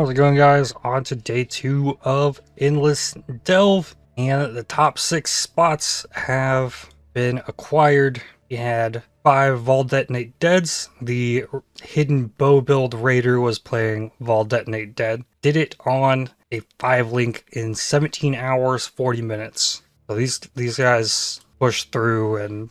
How's it going, guys? On to day 2 of Endless Delve, and the top 6 spots have been acquired. We had 5 Vol Detonate Deads. The hidden bow build raider was playing Vol Detonate Dead. Did it on a 5 link in 17 hours, 40 minutes. So these guys pushed through and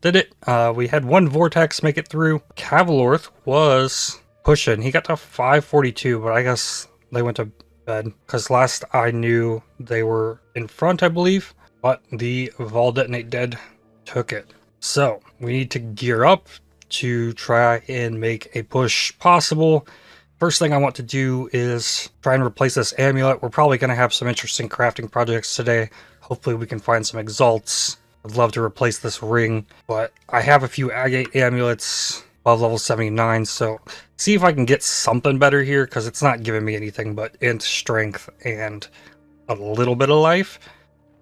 did it. We had 1 Vortex make it through. Cavalorth was pushing. He got to 542, but I guess they went to bed because last I knew they were in front, I believe, but the Vol Detonate Dead took it. So we need to gear up to try and make a push possible. First thing I want to do is try and replace this amulet. We're probably going to have some interesting crafting projects today. Hopefully we can find some exalts. I'd love to replace this ring, but I have a few agate amulets above level 79, so see if I can get something better here, because it's not giving me anything but int strength and a little bit of life.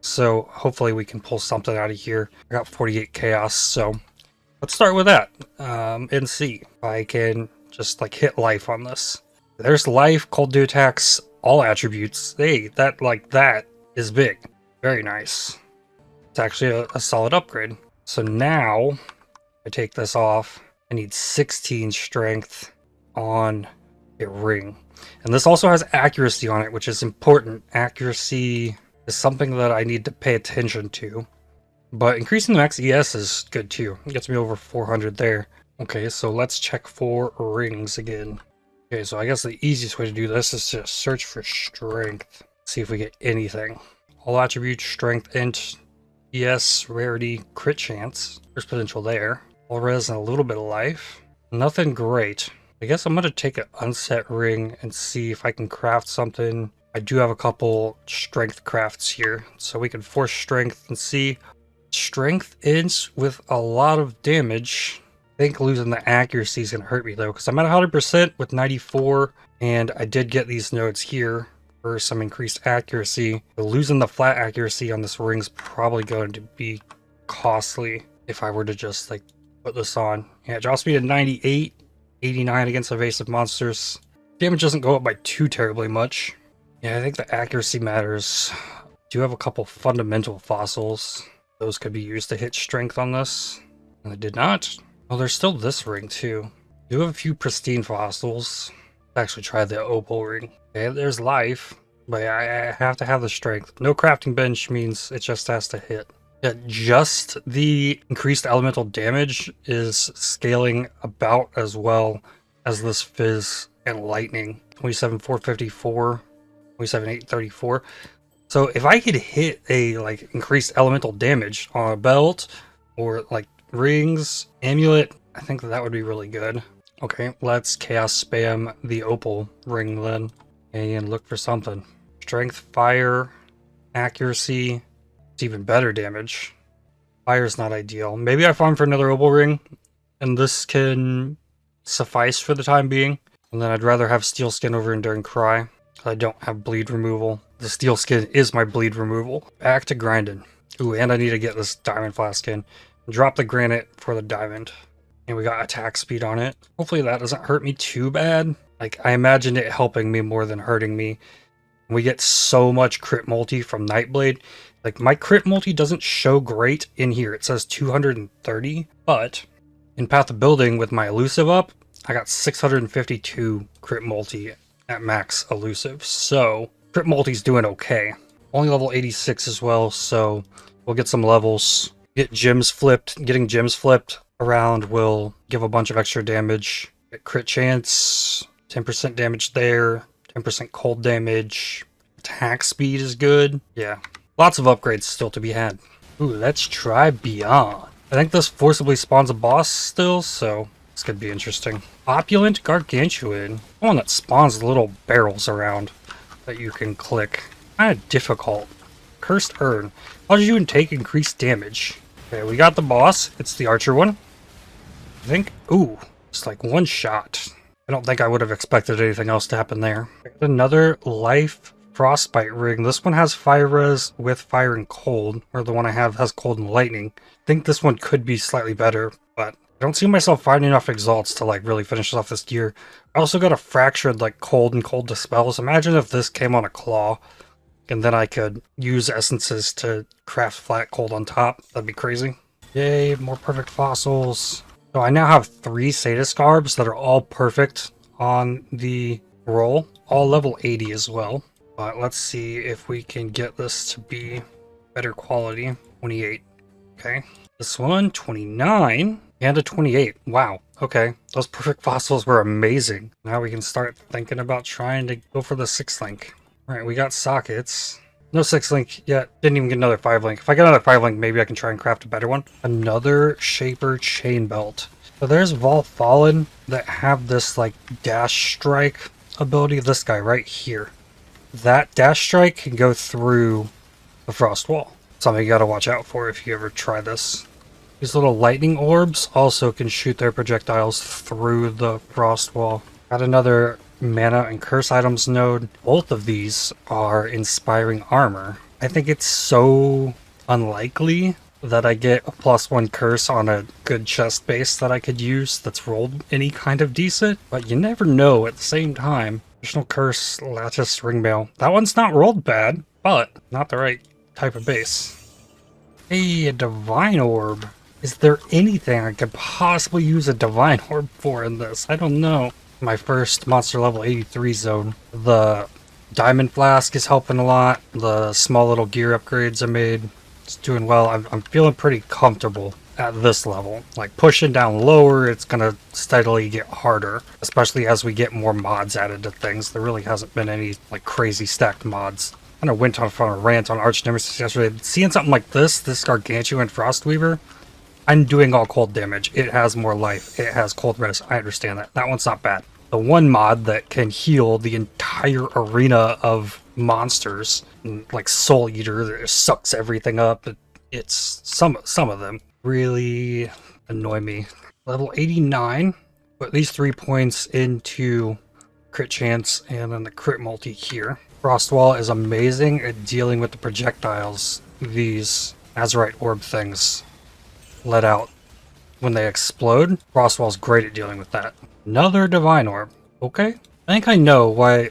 So hopefully we can pull something out of here. I got 48 chaos, so let's start with that and see if I can just like hit life on this. There's life, cold to attacks, all attributes. Hey, that is big. Very nice. It's actually a solid upgrade. So now I take this off. I need 16 strength on a ring. And this also has accuracy on it, which is important. Accuracy is something that I need to pay attention to. But increasing the max ES is good too. It gets me over 400 there. Okay, so let's check for rings again. Okay, so I guess the easiest way to do this is to search for strength. See if we get anything. All attributes, strength, int, ES, rarity, crit chance. There's potential there. All res and a little bit of life. Nothing great. I guess I'm going to take an unset ring and see if I can craft something. I do have a couple strength crafts here, so we can force strength and see. Strength ends with a lot of damage. I think losing the accuracy is going to hurt me though, because I'm at 100% with 94, and I did get these nodes here for some increased accuracy. But losing the flat accuracy on this ring is probably going to be costly if I were to just like put this on. Yeah, it drops me to 98, 89 against evasive monsters. Damage doesn't go up by too terribly much. Yeah, I think the accuracy matters. Do have a couple fundamental fossils. Those could be used to hit strength on this. And I did not. Oh, there's still this ring too. Do have a few pristine fossils. Actually try the opal ring. Okay, there's life, but I have to have the strength. No crafting bench means it just has to hit. Yeah, just the increased elemental damage is scaling about as well as this fizz and lightning. 27,454, 27,834. So if I could hit a like increased elemental damage on a belt or like rings, amulet, I think that would be really good. Okay, let's chaos spam the opal ring then and look for something. Strength, fire, accuracy. It's even better damage. Fire's not ideal. Maybe I farm for another opal ring, and this can suffice for the time being. And then I'd rather have steel skin over Enduring Cry. I don't have bleed removal. The steel skin is my bleed removal. Back to grinding. Ooh, and I need to get this diamond flask skin. Drop the granite for the diamond. And we got attack speed on it. Hopefully that doesn't hurt me too bad. Like, I imagined it helping me more than hurting me. We get so much crit multi from Nightblade. Like, my crit multi doesn't show great in here. It says 230, but in Path of Building with my elusive up, I got 652 crit multi at max elusive. So, crit multi's doing okay. Only level 86 as well, so we'll get some levels. Get gems flipped. Getting gems flipped around will give a bunch of extra damage. Get crit chance, 10% damage there, 10% cold damage. Attack speed is good. Yeah. Lots of upgrades still to be had. Ooh, let's try Beyond. I think this forcibly spawns a boss still, so this could be interesting. Opulent Gargantuan. One that spawns little barrels around that you can click. Kind of difficult. Cursed Urn. How did you even take increased damage? Okay, we got the boss. It's the archer one. I think. Ooh, it's like one shot. I don't think I would have expected anything else to happen there. Another life frostbite ring. This one has fire res with fire and cold, or the one I have has cold and lightning. I think this one could be slightly better, but I don't see myself finding enough exalts to like really finish off this gear. I also got a fractured like cold and cold dispels. Imagine if this came on a claw and then I could use essences to craft flat cold on top. That'd be crazy. Yay, more perfect fossils. So I now have 3 Sadist Garbs that are all perfect on the roll. All level 80 as well. But let's see if we can get this to be better quality. 28. Okay. This one, 29. And a 28. Wow. Okay. Those perfect fossils were amazing. Now we can start thinking about trying to go for the 6th link. Alright, we got sockets. No 6th link yet. Didn't even get another 5 link. If I get another 5 link, maybe I can try and craft a better one. Another Shaper chain belt. So there's Vol Fallen that have this like dash strike ability. This guy right here. That dash strike can go through the frost wall. Something you gotta watch out for if you ever try this. These little lightning orbs also can shoot their projectiles through the frost wall. Got another mana and curse items node. Both of these are inspiring armor. I think it's so unlikely that I get a +1 curse on a good chest base that I could use that's rolled any kind of decent, but you never know at the same time. Additional curse, lattice, ringmail. That one's not rolled bad, but not the right type of base. Hey, a divine orb. Is there anything I could possibly use a divine orb for in this? I don't know. My first monster level 83 zone. The diamond flask is helping a lot. The small little gear upgrades I made. It's doing well. I'm feeling pretty comfortable at this level. Like pushing down lower, it's gonna steadily get harder, especially as we get more mods added to things. There really hasn't been any like crazy stacked mods. I kind of went on a rant on Arch Nemesis yesterday. Seeing something like this Gargantuan Frostweaver, I'm doing all cold damage. It has more life. It has cold res. I understand that. That one's not bad. The one mod that can heal the entire arena of monsters, like Soul Eater, that sucks everything up. It's some of them really annoy me. Level 89. Put these 3 points into crit chance and then the crit multi here. Frostwall is amazing at dealing with the projectiles these Azurite orb things let out when they explode. Frostwall's great at dealing with that. Another divine orb. Okay. I think I know why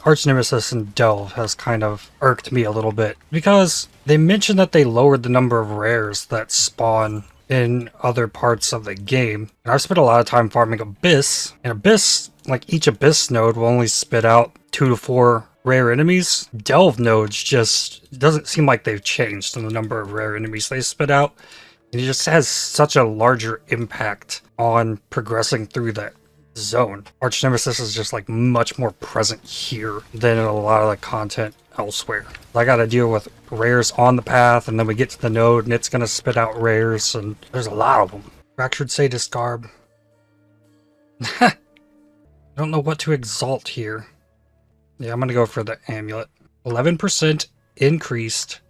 Arch Nemesis and Delve has kind of irked me a little bit. Because they mentioned that they lowered the number of rares that spawn in other parts of the game. And I've spent a lot of time farming Abyss. And Abyss, like each Abyss node will only spit out 2 to 4 rare enemies. Delve nodes just doesn't seem like they've changed in the number of rare enemies they spit out. And it just has such a larger impact on progressing through that zone. Arch Nemesis is just like much more present here than in a lot of the content elsewhere. I gotta deal with rares on the path, and then we get to the node and it's gonna spit out rares, and there's a lot of them. Fractured Sadist Garb. I don't know what to exalt here. Yeah, I'm gonna go for the amulet. 11% increased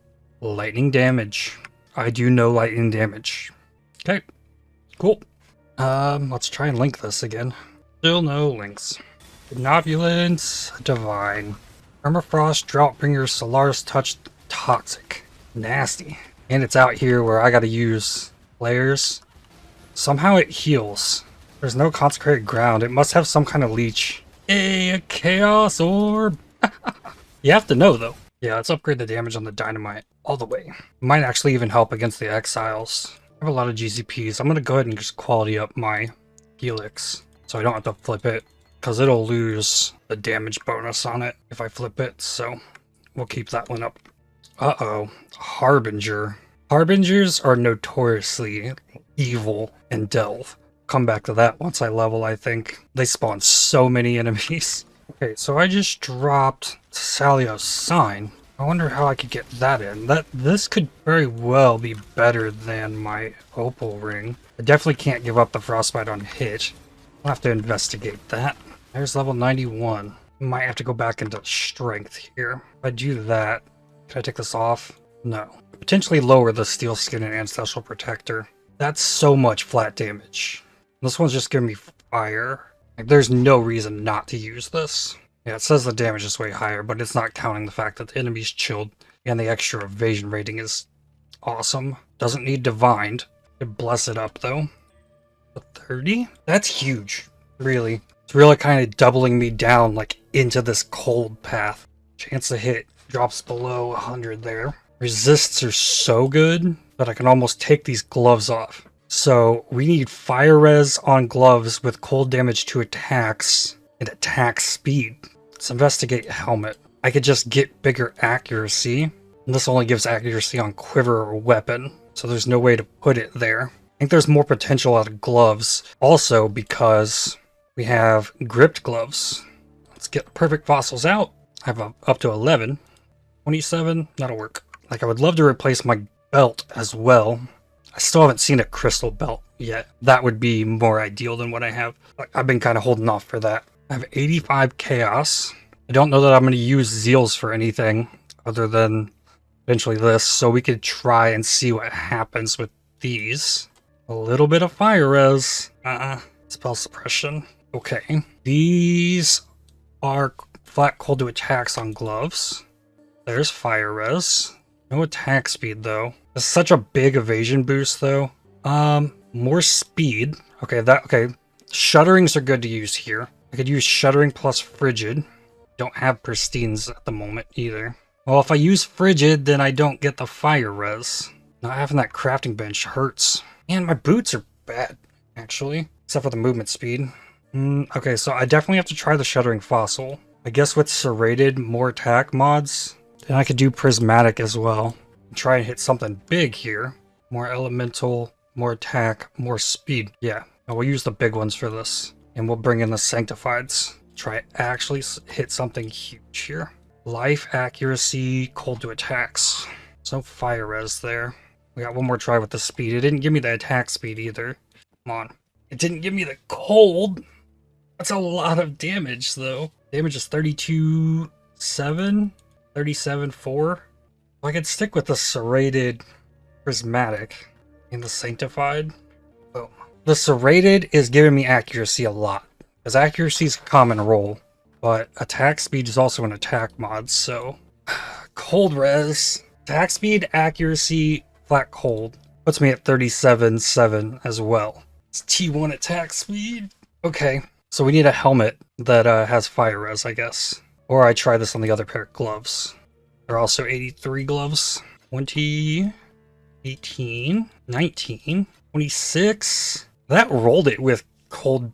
lightning damage. I do know lightning damage. Okay, cool. Let's try and link this again. Still no links. Benevolence, Divine. Permafrost, Droughtbringer, Solaris Touch, Toxic. Nasty. And it's out here where I gotta use layers. Somehow it heals. There's no consecrated ground. It must have some kind of leech. Hey, a Chaos Orb! You have to know, though. Yeah, let's upgrade the damage on the Dynamite all the way. Might actually even help against the Exiles. I have a lot of GCPs. I'm going to go ahead and just quality up my Helix so I don't have to flip it, because it'll lose the damage bonus on it if I flip it, so we'll keep that one up. Uh-oh. Harbinger. Harbingers are notoriously evil in Delve. Come back to that once I level, I think. They spawn so many enemies. Okay, so I just dropped Salio's Sign. I wonder how I could get that in. This could very well be better than my Opal Ring. I definitely can't give up the Frostbite on hit. I'll have to investigate that. There's level 91. Might have to go back into Strength here. If I do that, can I take this off? No. Potentially lower the Steel Skin and Ancestral Protector. That's so much flat damage. This one's just giving me fire. Like, there's no reason not to use this. Yeah, it says the damage is way higher, but it's not counting the fact that the enemy's chilled, and the extra evasion rating is awesome. Doesn't need divined. It bless it up, though. A 30? That's huge, really. It's really kind of doubling me down, like, into this cold path. Chance to hit drops below 100 there. Resists are so good, but I can almost take these gloves off. So we need fire res on gloves with cold damage to attacks and attack speed. Let's investigate helmet. I could just get bigger accuracy. And this only gives accuracy on quiver or weapon, so there's no way to put it there. I think there's more potential out of gloves, also because we have gripped gloves. Let's get perfect fossils out. I have up to 11. 27, that'll work. Like, I would love to replace my belt as well. I still haven't seen a crystal belt yet. That would be more ideal than what I have. I've been kind of holding off for that. I have 85 chaos. I don't know that I'm going to use zeals for anything other than eventually this, so we could try and see what happens with these. A little bit of fire res. Spell suppression. Okay. These are flat cold to attacks on gloves. There's fire res. No attack speed though. It's such a big evasion boost though. More speed. Okay, shudderings are good to use here. I could use shuddering plus frigid. Don't have pristines at the moment either. Well, if I use frigid, then I don't get the fire res. Not having that crafting bench hurts. And my boots are bad, actually. Except for the movement speed. Okay, so I definitely have to try the shuddering fossil. I guess with serrated, more attack mods, then I could do prismatic as well. Try and hit something big here. More elemental, more attack, more speed. Yeah, we'll use the big ones for this. And we'll bring in the sanctifieds. Try actually hit something huge here. Life, accuracy, cold to attacks. So fire res there. We got one more try with the speed. It didn't give me the attack speed either. Come on. It didn't give me the cold. That's a lot of damage though. Damage is 32.7, 37.4. I could stick with the serrated prismatic and the sanctified. Oh. The serrated is giving me accuracy a lot. Because accuracy is a common roll. But attack speed is also an attack mod, so... Cold res. Attack speed, accuracy, flat cold. Puts me at 37.7 as well. It's T1 attack speed. Okay, so we need a helmet that has fire res, I guess. Or I try this on the other pair of gloves. There are also 83 gloves. 20, 18, 19, 26. That rolled it with cold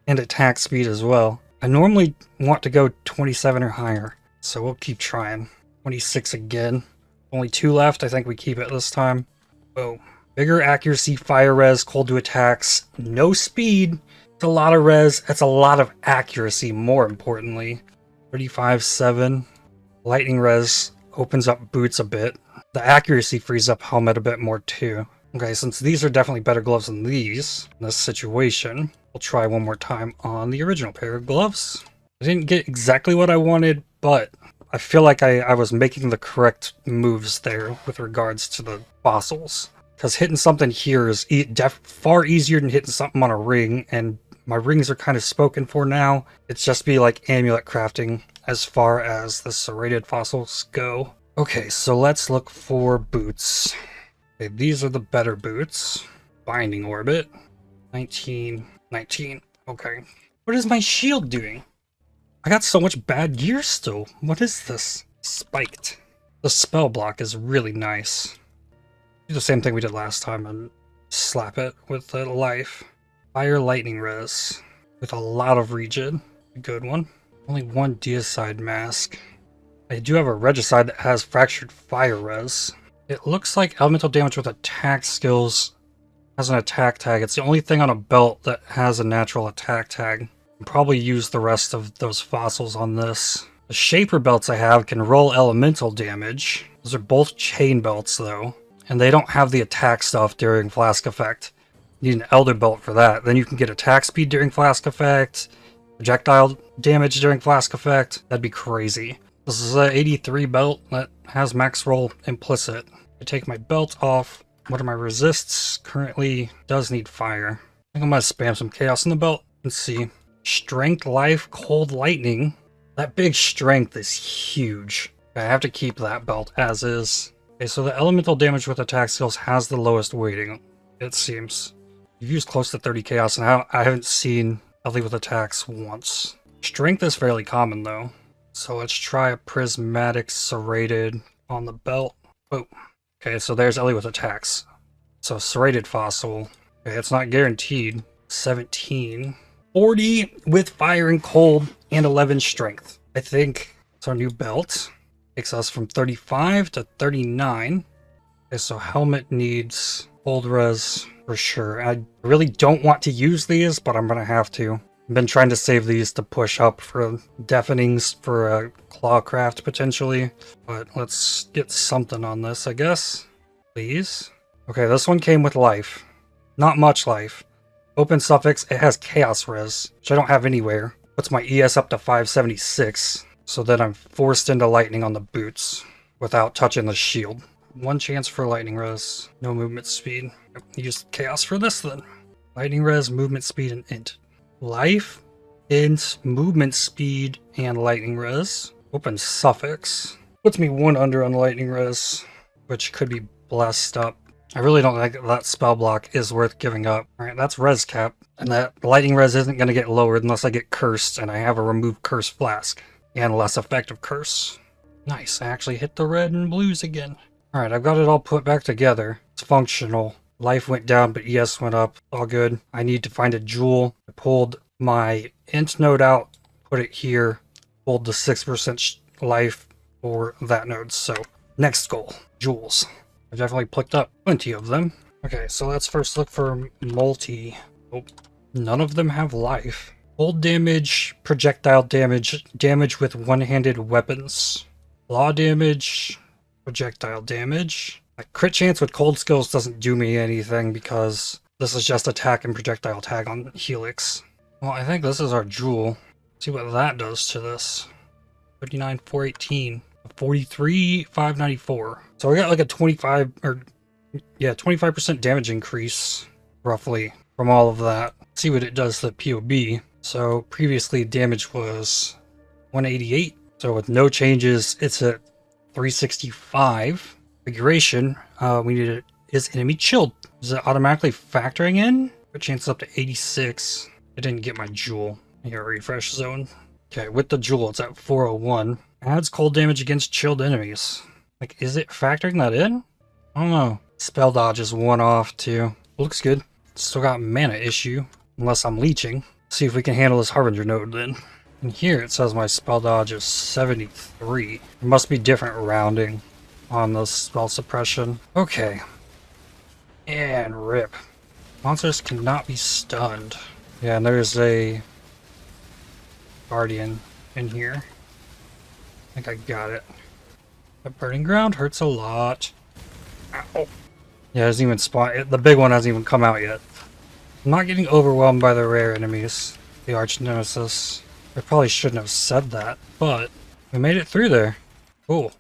and attack speed as well. I normally want to go 27 or higher, so we'll keep trying. 26 again. Only 2 left. I think we keep it this time. Boom. Bigger accuracy, fire res, cold to attacks, no speed. It's a lot of res. It's a lot of accuracy, more importantly. 35.7. Lightning res opens up boots a bit. The accuracy frees up helmet a bit more too. Okay, since these are definitely better gloves than these in this situation, we'll try one more time on the original pair of gloves. I didn't get exactly what I wanted, but I feel like I was making the correct moves there with regards to the fossils. Because hitting something here is far easier than hitting something on a ring, and my rings are kind of spoken for now. It's just be like amulet crafting as far as the serrated fossils go. Okay, so let's look for boots. Okay, these are the better boots. Binding orbit. 19. Okay. What is my shield doing? I got so much bad gear still. What is this? Spiked. The spell block is really nice. Do the same thing we did last time and slap it with a life. Fire lightning res. With a lot of regen. A good one. Only one deicide mask. I do have a regicide that has fractured fire res. It looks like elemental damage with attack skills has an attack tag. It's the only thing on a belt that has a natural attack tag. I'll probably use the rest of those fossils on this. The shaper belts I have can roll elemental damage. Those are both chain belts though. And they don't have the attack stuff during flask effect. You need an elder belt for that. Then you can get attack speed during flask effect. Projectile damage during flask effect. That'd be crazy. This is an 83 belt that has max roll implicit. I take my belt off. What are my resists? Currently does need fire. I think I'm gonna spam some chaos in the belt. Let's see. Strength, life, cold, lightning. That big strength is huge. I have to keep that belt as is. Okay, so the elemental damage with attack skills has the lowest weighting, it seems. You've used close to 30 chaos, and I haven't seen Ellie with attacks once. Strength is fairly common, though. So let's try a prismatic serrated on the belt. Oh, okay, so there's Ellie with attacks. So serrated fossil. Okay, it's not guaranteed. 17. 40 with fire and cold, and 11 strength. I think it's our new belt. Takes us from 35 to 39. Okay, so helmet needs cold res for sure. I really don't want to use these, but I'm gonna have to. I've been trying to save these to push up for deafenings for a clawcraft potentially, but let's get something on this, I guess. Please. Okay, this one came with life. Not much life. Open suffix, it has chaos res, which I don't have anywhere. Puts my ES up to 576, so then I'm forced into lightning on the boots without touching the shield. One chance for lightning res, no movement speed. Use chaos for this then. Lightning res, movement speed, and int. Life, int, movement speed, and lightning res. Open suffix. Puts me one under on lightning res, which could be blessed up. I really don't think that spell block is worth giving up. Alright, that's res cap. And that lightning res isn't going to get lowered unless I get cursed and I have a remove curse flask. And less effective curse. Nice, I actually hit the red and blues again. Alright, I've got it all put back together. It's functional. Life went down, but ES went up. All good. I need to find a jewel. I pulled my int node out, put it here, pulled the 6% life for that node. So, next goal, jewels. I've definitely picked up plenty of them. Okay, so let's first look for multi. Oh, none of them have life. Cold damage, projectile damage, damage with one-handed weapons. Claw damage, projectile damage. A crit chance with cold skills doesn't do me anything because this is just attack and projectile tag on Helix. Well, I think this is our jewel. See what that does to this. 59, 418. 43, 594. So we got like a 25% damage increase, roughly, from all of that. Let's see what it does to the POB. So previously damage was 188. So with no changes, it's at 365. Configuration, we need it. Is enemy chilled? Is it automatically factoring in? Our chance up to 86. I didn't get my jewel. Here, refresh zone. Okay, with the jewel, it's at 401. Adds cold damage against chilled enemies. Like, is it factoring that in? I don't know. Spell dodge is one off too. Looks good. Still got mana issue, unless I'm leeching. See if we can handle this Harbinger node then. And here it says my spell dodge is 73. It must be different rounding on the spell suppression. Okay. And rip. Monsters cannot be stunned. Yeah, and there's a Guardian in here. I think I got it. The burning ground hurts a lot. Ow. Yeah, it hasn't even spawned. The big one hasn't even come out yet. I'm not getting overwhelmed by the rare enemies. The Arch Nemesis. I probably shouldn't have said that, but we made it through there. Cool.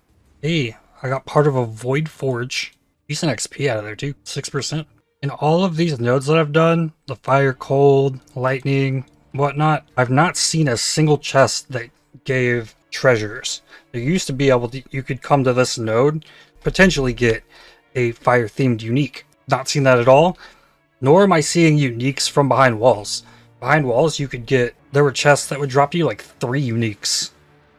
Hey, I got part of a Void Forge. Decent XP out of there too. 6%. In all of these nodes that I've done, the fire, cold, lightning, whatnot, I've not seen a single chest that gave treasures. There used to be able to, you could come to this node, potentially get a fire themed unique. Not seen that at all. Nor am I seeing uniques from behind walls. Behind walls you could get, there were chests that would drop you like 3 uniques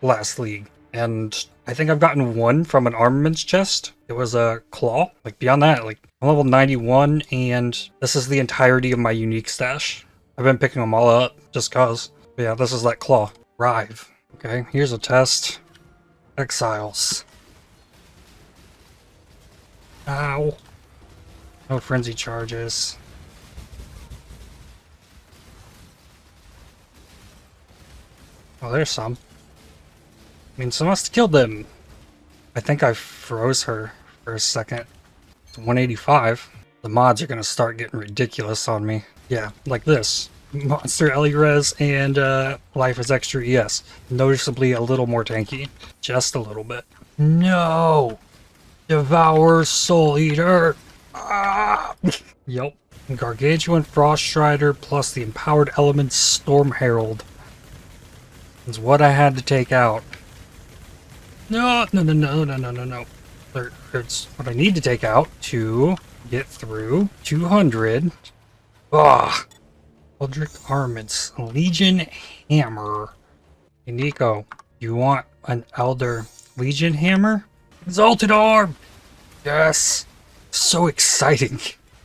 last league. And I think I've gotten one from an armaments chest. It was a claw. Like beyond that, like I'm level 91 and this is the entirety of my unique stash. I've been picking them all up just cause. But yeah, this is that claw. Rive. Okay, here's a test. Exiles. Ow. No frenzy charges. Oh, there's some. I mean, someone must have killed them. I think I froze her for a second. It's 185. The mods are going to start getting ridiculous on me. Yeah, like this. Monster Ellie res and life is extra ES. Noticeably a little more tanky. Just a little bit. No! Devour Soul Eater! Ah! Yep. Gargantuan Frost Strider plus the empowered elements Storm Herald is what I had to take out. No. It's what I need to take out to get through 200 Ugh. Eldritch Armaments. Legion Hammer. Hey, Nico, you want an Elder Legion Hammer? Exalted Orb! Yes! So exciting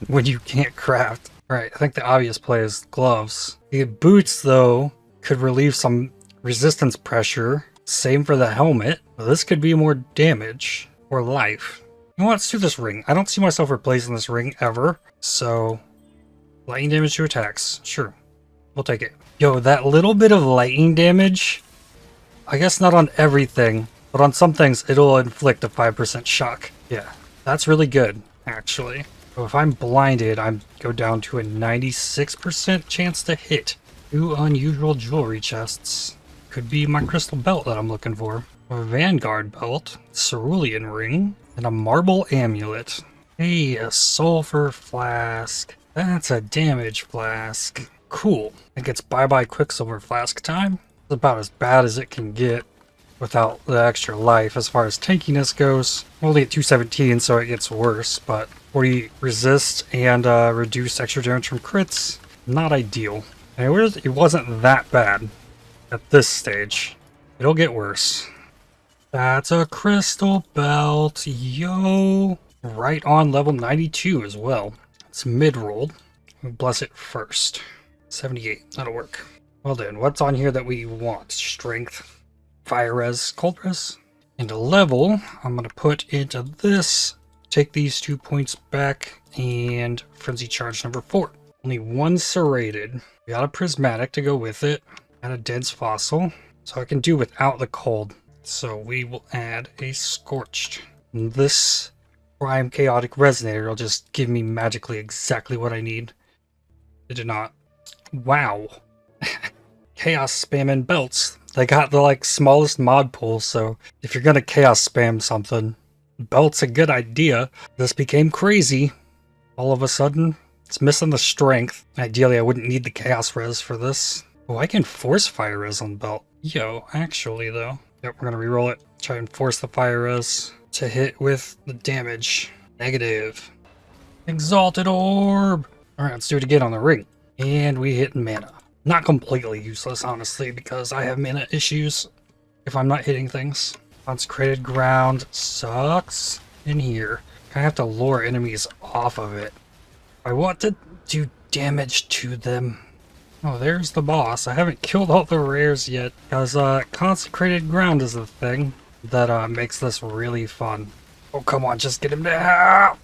when you can't craft. Alright, I think the obvious play is gloves. The boots, though, could relieve some resistance pressure. Same for the helmet. Well, this could be more damage or life. You know what? Let's do this ring. I don't see myself replacing this ring ever. So, lightning damage to attacks. Sure. We'll take it. Yo, that little bit of lightning damage, I guess not on everything, but on some things, it'll inflict a 5% shock. Yeah, that's really good, actually. So if I'm blinded, I go down to a 96% chance to hit. 2 unusual jewelry chests. Could be my crystal belt that I'm looking for. A Vanguard belt, cerulean ring, and a marble amulet. Hey, a sulfur flask. That's a damage flask. Cool. It gets bye-bye Quicksilver flask time. It's about as bad as it can get without the extra life as far as tankiness goes. Only at 217, so it gets worse, but 40 resist and reduce extra damage from crits. Not ideal. And it wasn't that bad at this stage. It'll get worse. That's a crystal belt. Yo! Right on level 92 as well. It's mid-rolled. Bless it first. 78. That'll work. Well then, what's on here that we want? Strength, fire res, cold res. And a level, I'm going to put into this. Take these 2 points back and frenzy charge number 4. Only 1 serrated. We got a prismatic to go with it. And a dense fossil. So I can do without the cold. So we will add a scorched. And this prime chaotic resonator will just give me magically exactly what I need. It did not. Wow. Chaos spamming belts. They got the smallest mod pool, so if you're gonna chaos spam something, belt's a good idea. This became crazy. All of a sudden, it's missing the strength. Ideally, I wouldn't need the chaos res for this. Oh, I can force fire res on belt. Yo, actually though. Yep, we're gonna reroll it. Try and force the fire res to hit with the damage. Negative. Exalted Orb! Alright, let's do it again on the ring. And we hit mana. Not completely useless, honestly, because I have mana issues if I'm not hitting things. Consecrated Ground sucks in here. I have to lure enemies off of it. I want to do damage to them. Oh, there's the boss. I haven't killed all the rares yet, because Consecrated Ground is the thing that makes this really fun. Oh, come on, just get him down!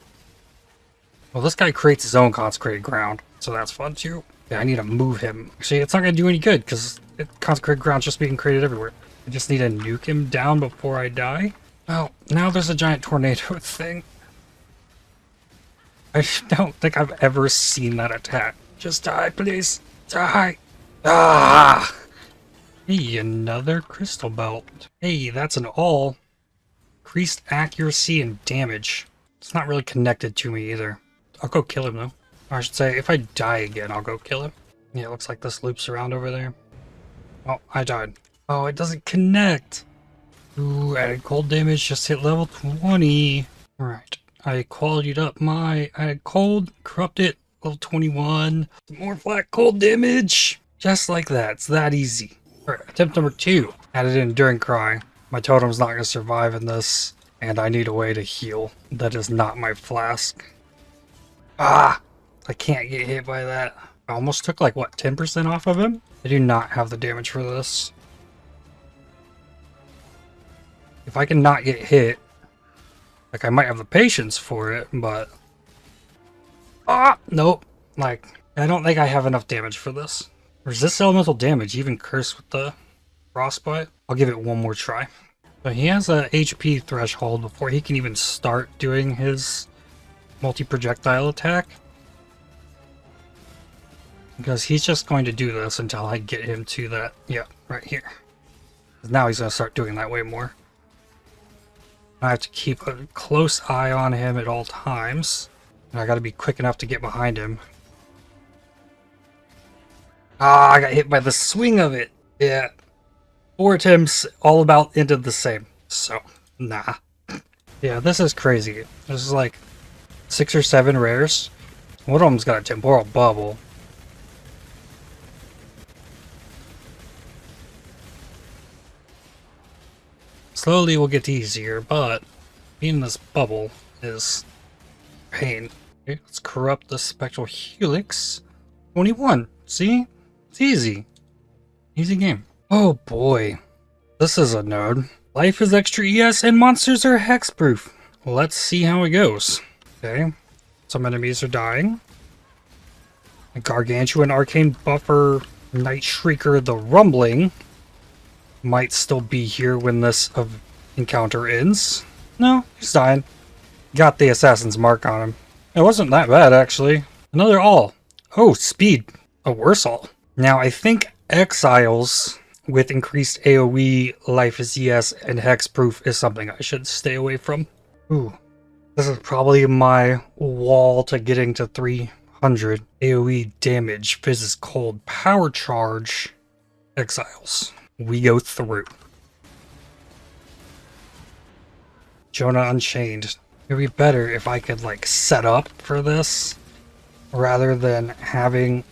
Well, this guy creates his own Consecrated Ground, so that's fun too. Yeah, I need to move him. Actually, it's not going to do any good, because Consecrated Ground's just being created everywhere. I just need to nuke him down before I die. Oh, now there's a giant tornado thing. I don't think I've ever seen that attack. Just die, please. Die! Ah! Hey, another crystal belt. Hey, that's an all. Increased accuracy and damage. It's not really connected to me either. I'll go kill him though. Or I should say, if I die again, I'll go kill him. Yeah, it looks like this loops around over there. Oh, I died. Oh, it doesn't connect. Ooh, added cold damage, just hit level 20. Alright, I qualityed up my added cold, corrupt it, level 21. More flat cold damage. Just like that, it's that easy. Alright, attempt number 2. Added Enduring Cry. My totem's not going to survive in this, and I need a way to heal. That is not my flask. Ah! I can't get hit by that. I almost took what, 10% off of him? I do not have the damage for this. If I can not get hit, I might have the patience for it, but... Ah! Nope. I don't think I have enough damage for this. Resist elemental damage, even curse with the frostbite. I'll give it one more try. So he has a HP threshold before he can even start doing his multi-projectile attack. Because he's just going to do this until I get him to that, yeah, right here. Now he's going to start doing that way more. I have to keep a close eye on him at all times. And I got to be quick enough to get behind him. Ah, I got hit by the swing of it. Yeah. 4 attempts, all about ended the same. So, nah. Yeah, this is crazy. This is 6 or 7 rares. One of them's got a temporal bubble. Slowly we'll get easier, but being in this bubble is pain. Okay, let's corrupt the Spectral Helix. 21. See? It's easy. Easy game. Oh boy. This is a node. Life is extra ES and monsters are hexproof. Let's see how it goes. Okay. Some enemies are dying. A Gargantuan Arcane Buffer Night Shrieker the Rumbling might still be here when this encounter ends. No, he's dying. Got the Assassin's Mark on him. It wasn't that bad, actually. Another all. Oh, speed. A worse all. Now, I think Exiles with increased AoE, Life is ES, and Hexproof is something I should stay away from. Ooh. This is probably my wall to getting to 300 AoE damage. Fizz is cold. Power charge. Exiles. We go through. Jonah Unchained. It would be better if I could, like, set up for this rather than having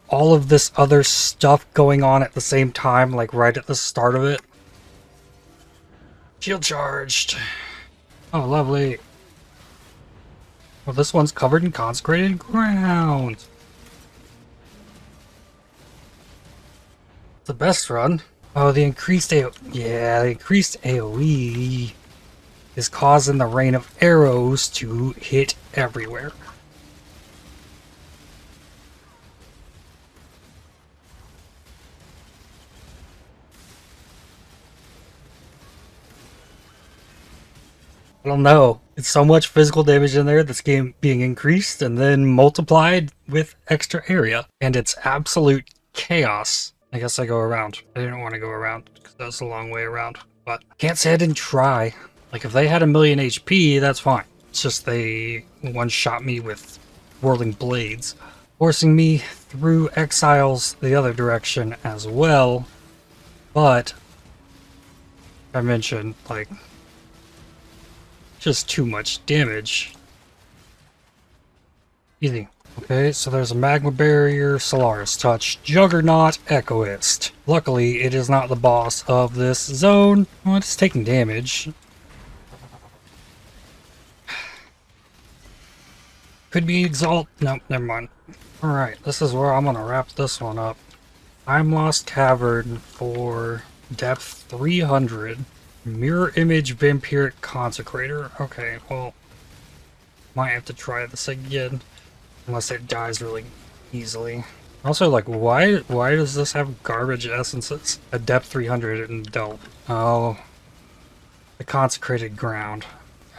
all of this other stuff going on at the same time, like right at the start of it. Shield charged. Oh, lovely. Well, this one's covered in consecrated ground. The best run. Oh, the increased AoE. Yeah, the increased AoE is causing the rain of arrows to hit everywhere. I don't know. It's so much physical damage in there that's being increased and then multiplied with extra area. And it's absolute chaos. I guess I go around. I didn't want to go around because that's a long way around. But I can't say I didn't try. Like, if they had 1,000,000 HP, that's fine. It's just they one-shot me with whirling blades, forcing me through Exiles the other direction as well. But I mentioned, like, just too much damage. Easy. Okay, so there's a Magma Barrier, Solaris Touch, Juggernaut, Echoist. Luckily, it is not the boss of this zone. Well, it's taking damage. Could be Exalt. Nope, never mind. Alright, this is where I'm gonna wrap this one up. Time Lost Cavern for depth 300. Mirror Image Vampiric Consecrator. Okay, well, might have to try this again. Unless it dies really easily. Also, like, why does this have garbage essences? A depth 300 and delve. Oh, the consecrated ground.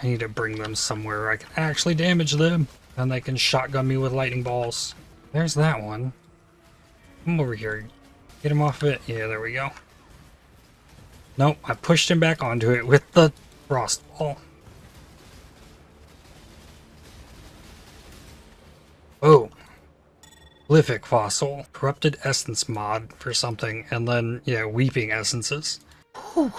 I need to bring them somewhere where I can actually damage them. Then they can shotgun me with lightning balls. There's that one. Come over here. Get him off it. Yeah, there we go. Nope, I pushed him back onto it with the frost ball. Oh. Glyphic Fossil. Corrupted Essence mod for something. And then, yeah, Weeping Essences. Whew.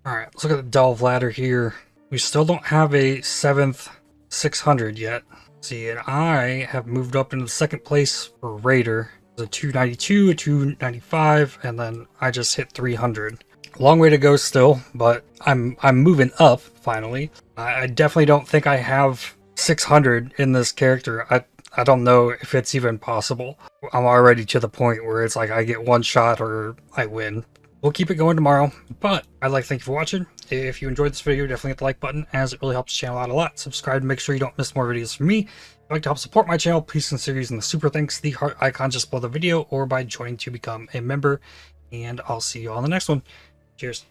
Alright, let's look at the Delve ladder here. We still don't have a 7th 600 yet. See, and I have moved up into the 2nd place for Raider. It's a 292, a 295, and then I just hit 300. Long way to go still, but I'm moving up, finally. I definitely don't think I have 600 in this character. I don't know if it's even possible. I'm already to the point where it's like I get one shot or I win. We'll keep it going tomorrow, but I'd like to thank you for watching. If you enjoyed this video, definitely hit the like button, as it really helps the channel out a lot. Subscribe to make sure you don't miss more videos from me. If you'd like to help support my channel, please consider using the super thanks, the heart icon just below the video, or by joining to become a member. And I'll see you all in the next one. Cheers.